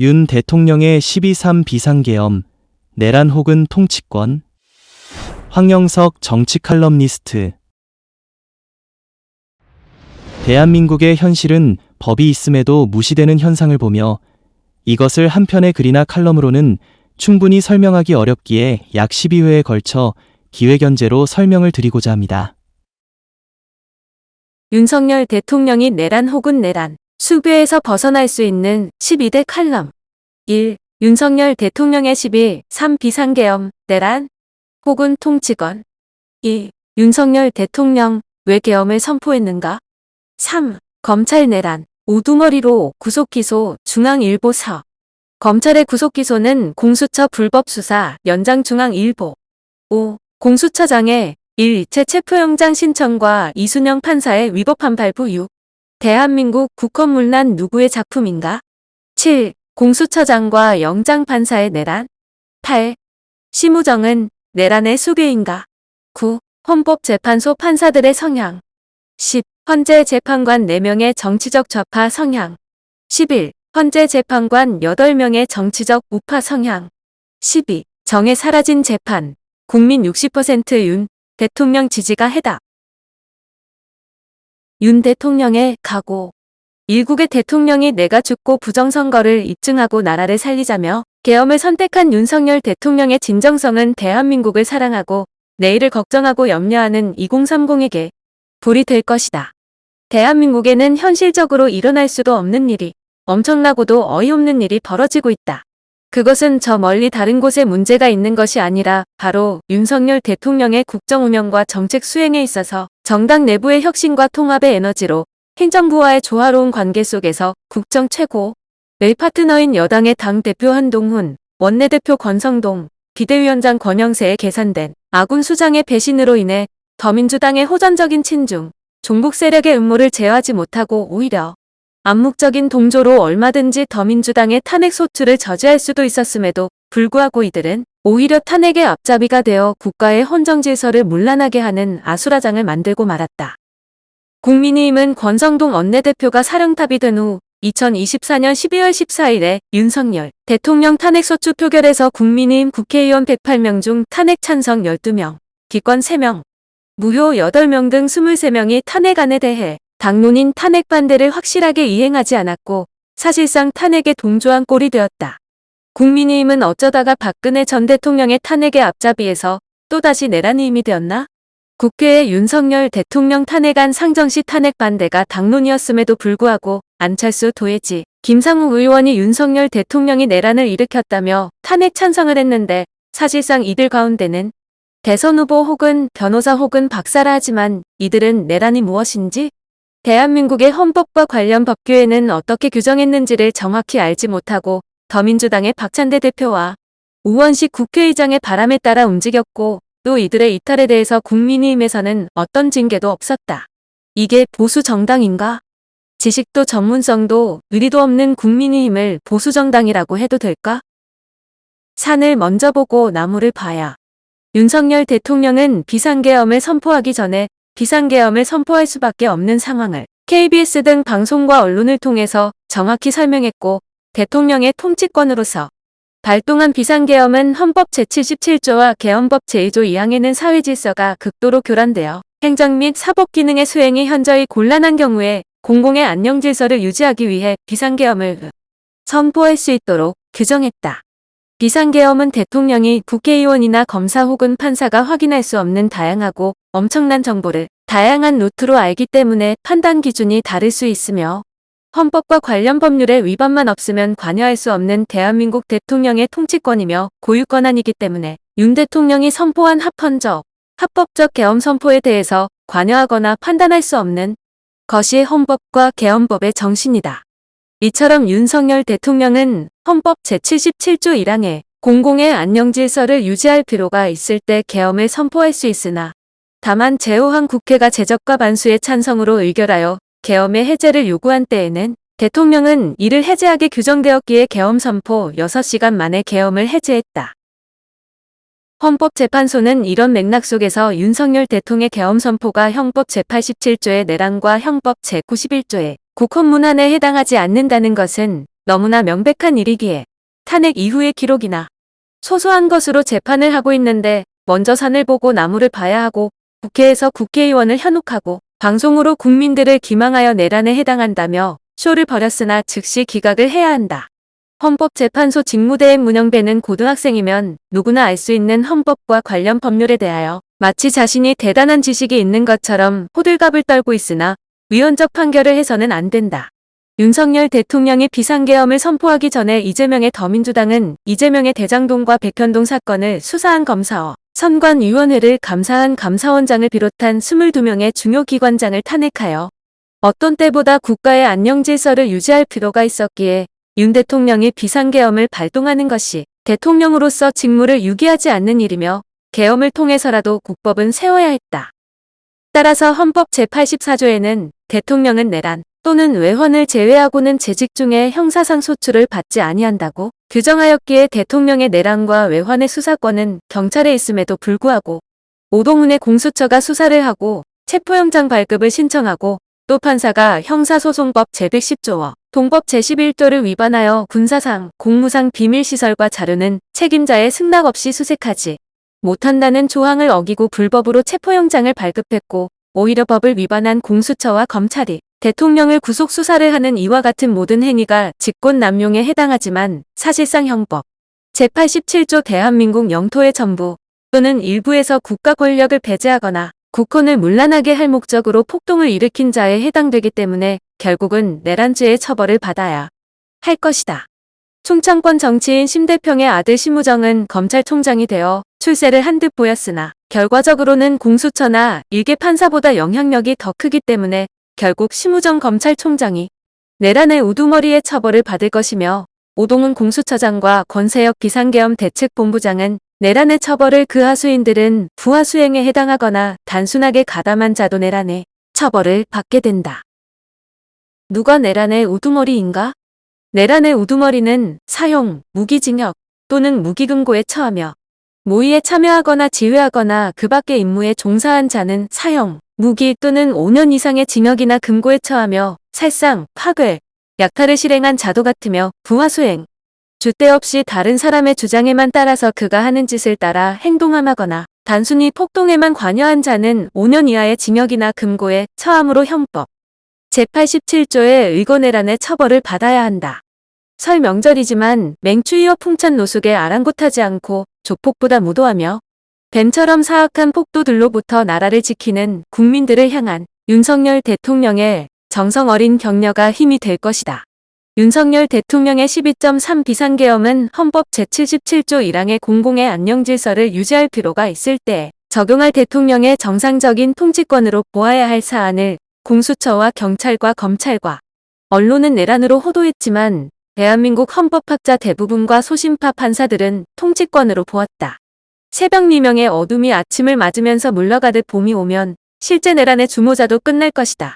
윤 대통령의 12.3 비상계엄, 내란 혹은 통치권. 황영석 정치 칼럼니스트. 대한민국의 현실은 법이 있음에도 무시되는 현상을 보며 이것을 한 편의 글이나 칼럼으로는 충분히 설명하기 어렵기에 약 12회에 걸쳐 기획연재로 설명을 드리고자 합니다. 윤석열 대통령이 내란 혹은 내란, 수배에서 벗어날 수 있는 12대 칼럼. 1. 윤석열 대통령의 12.3 비상계엄, 내란 혹은 통치권. 2. 윤석열 대통령 왜 계엄을 선포했는가? 3. 검찰 내란, 우두머리로 구속기소 중앙일보서. 검찰의 구속기소는 공수처 불법수사 연장중앙일보. 5. 공수처장의 1.2채 체포영장 신청과 이순영 판사의 위법한 발부 6. 대한민국 국헌문란 누구의 작품인가? 7. 공수처장과 영장판사의 내란. 8. 심우정은 내란의 수괴인가? 9. 헌법재판소 판사들의 성향. 10. 헌재 재판관 4명의 정치적 좌파 성향. 11. 헌재 재판관 8명의 정치적 우파 성향. 12. 정의 사라진 재판. 국민 60% 윤 대통령 지지가 해다. 윤 대통령의 각오. 일국의 대통령이 내가 죽고 부정선거를 입증하고 나라를 살리자며 계엄을 선택한 윤석열 대통령의 진정성은 대한민국을 사랑하고 내일을 걱정하고 염려하는 2030에게 불이 될 것이다. 대한민국에는 현실적으로 일어날 수도 없는 일이, 엄청나고도 어이없는 일이 벌어지고 있다. 그것은 저 멀리 다른 곳에 문제가 있는 것이 아니라 바로 윤석열 대통령의 국정 운영과 정책 수행에 있어서 정당 내부의 혁신과 통합의 에너지로 행정부와의 조화로운 관계 속에서 국정 최고의 파트너인 여당의 당대표 한동훈, 원내대표 권성동, 비대위원장 권영세의 계산된 아군 수장의 배신으로 인해 더민주당의 호전적인 친중, 종북 세력의 음모를 제어하지 못하고 오히려 암묵적인 동조로 얼마든지 더민주당의 탄핵 소추를 저지할 수도 있었음에도 불구하고 이들은 오히려 탄핵의 앞잡이가 되어 국가의 헌정 질서를 문란하게 하는 아수라장을 만들고 말았다. 국민의힘은 권성동 원내대표가 사령탑이 된 후 2024년 12월 14일에 윤석열 대통령 탄핵소추 표결에서 국민의힘 국회의원 108명 중 탄핵 찬성 12명, 기권 3명, 무효 8명 등 23명이 탄핵안에 대해 당론인 탄핵 반대를 확실하게 이행하지 않았고 사실상 탄핵에 동조한 꼴이 되었다. 국민의힘은 어쩌다가 박근혜 전 대통령의 탄핵의 앞잡이에서 또다시 내란의 힘이 되었나? 국회의 윤석열 대통령 탄핵안 상정 시 탄핵 반대가 당론이었음에도 불구하고 안철수 도예지, 김상욱 의원이 윤석열 대통령이 내란을 일으켰다며 탄핵 찬성을 했는데 사실상 이들 가운데는 대선 후보 혹은 변호사 혹은 박사라 하지만 이들은 내란이 무엇인지, 대한민국의 헌법과 관련 법규에는 어떻게 규정했는지를 정확히 알지 못하고 더민주당의 박찬대 대표와 우원식 국회의장의 바람에 따라 움직였고 또 이들의 이탈에 대해서 국민의힘에서는 어떤 징계도 없었다. 이게 보수 정당인가? 지식도 전문성도 의리도 없는 국민의힘을 보수 정당이라고 해도 될까? 산을 먼저 보고 나무를 봐야. 윤석열 대통령은 비상계엄을 선포하기 전에 비상계엄을 선포할 수밖에 없는 상황을 KBS 등 방송과 언론을 통해서 정확히 설명했고 대통령의 통치권으로서 발동한 비상계엄은 헌법 제77조와 계엄법 제2조 2항에는 사회질서가 극도로 교란되어 행정 및 사법기능의 수행이 현저히 곤란한 경우에 공공의 안녕질서를 유지하기 위해 비상계엄을 선포할 수 있도록 규정했다. 비상계엄은 대통령이 국회의원이나 검사 혹은 판사가 확인할 수 없는 다양하고 엄청난 정보를 다양한 루트로 알기 때문에 판단 기준이 다를 수 있으며 헌법과 관련 법률의 위반만 없으면 관여할 수 없는 대한민국 대통령의 통치권이며 고유 권한이기 때문에 윤 대통령이 선포한 합법적 계엄 선포에 대해서 관여하거나 판단할 수 없는 것이 헌법과 계엄법의 정신이다. 이처럼 윤석열 대통령은 헌법 제77조 1항에 공공의 안녕질서를 유지할 필요가 있을 때 계엄을 선포할 수 있으나 다만 제5항 국회가 제적과 반수의 찬성으로 의결하여 계엄의 해제를 요구한 때에는 대통령은 이를 해제하게 규정되었기에 계엄 선포 6시간 만에 계엄을 해제했다. 헌법재판소는 이런 맥락 속에서 윤석열 대통령의 계엄 선포가 형법 제87조의 내란과 형법 제91조의 국헌문안에 해당하지 않는다는 것은 너무나 명백한 일이기에 탄핵 이후의 기록이나 소소한 것으로 재판을 하고 있는데 먼저 산을 보고 나무를 봐야 하고 국회에서 국회의원을 현혹하고 방송으로 국민들을 기망하여 내란에 해당한다며 쇼를 벌였으나 즉시 기각을 해야 한다. 헌법재판소 직무대행 문영배는 고등학생이면 누구나 알 수 있는 헌법과 관련 법률에 대하여 마치 자신이 대단한 지식이 있는 것처럼 호들갑을 떨고 있으나 위헌적 판결을 해서는 안 된다. 윤석열 대통령이 비상계엄을 선포하기 전에 이재명의 더민주당은 이재명의 대장동과 백현동 사건을 수사한 검사와 선관위원회를 감사한 감사원장을 비롯한 22명의 중요 기관장을 탄핵하여 어떤 때보다 국가의 안녕 질서를 유지할 필요가 있었기에 윤 대통령이 비상계엄을 발동하는 것이 대통령으로서 직무를 유기하지 않는 일이며 계엄을 통해서라도 국법은 세워야 했다. 따라서 헌법 제84조에는 대통령은 내란 또는 외환을 제외하고는 재직 중에 형사상 소출을 받지 아니한다고 규정하였기에 대통령의 내란과 외환의 수사권은 경찰에 있음에도 불구하고 오동훈의 공수처가 수사를 하고 체포영장 발급을 신청하고 또 판사가 형사소송법 제110조와 동법 제11조를 위반하여 군사상, 공무상 비밀시설과 자료는 책임자의 승낙 없이 수색하지 못한다는 조항을 어기고 불법으로 체포영장을 발급했고 오히려 법을 위반한 공수처와 검찰이 대통령을 구속 수사를 하는 이와 같은 모든 행위가 직권남용에 해당하지만 사실상 형법 제87조 대한민국 영토의 전부 또는 일부에서 국가 권력을 배제하거나 국헌을 문란하게 할 목적으로 폭동을 일으킨 자에 해당되기 때문에 결국은 내란죄의 처벌을 받아야 할 것이다. 충청권 정치인 심대평의 아들 심우정은 검찰총장이 되어 출세를 한 듯 보였으나 결과적으로는 공수처나 일개 판사보다 영향력이 더 크기 때문에 결국 심우정 검찰총장이 내란의 우두머리의 처벌을 받을 것이며 오동훈 공수처장과 권세혁 비상계엄 대책본부장은 내란의 처벌을 그 하수인들은 부하 수행에 해당하거나 단순하게 가담한 자도 내란의 처벌을 받게 된다. 누가 내란의 우두머리인가? 내란의 우두머리는 사형, 무기징역 또는 무기금고에 처하며 모의에 참여하거나 지휘하거나 그 밖의 임무에 종사한 자는 사형, 무기 또는 5년 이상의 징역이나 금고에 처하며 살상, 파괴, 약탈을 실행한 자도 같으며 부하수행, 줏대 없이 다른 사람의 주장에만 따라서 그가 하는 짓을 따라 행동함하거나 단순히 폭동에만 관여한 자는 5년 이하의 징역이나 금고에 처함으로 형법 제87조의 의거내란의 처벌을 받아야 한다. 설 명절이지만 맹추위와 풍찬 노숙에 아랑곳하지 않고 조폭보다 무도하며 뱀처럼 사악한 폭도들로부터 나라를 지키는 국민들을 향한 윤석열 대통령의 정성 어린 격려가 힘이 될 것이다. 윤석열 대통령의 12.3 비상계엄은 헌법 제77조 1항의 공공의 안녕질서를 유지할 필요가 있을 때 적용할 대통령의 정상적인 통치권으로 보아야 할 사안을 공수처와 경찰과 검찰과 언론은 내란으로 호도했지만 대한민국 헌법학자 대부분과 소심파 판사들은 통치권으로 보았다. 새벽 미명의 어둠이 아침을 맞으면서 물러가듯 봄이 오면 실제 내란의 주모자도 끝날 것이다.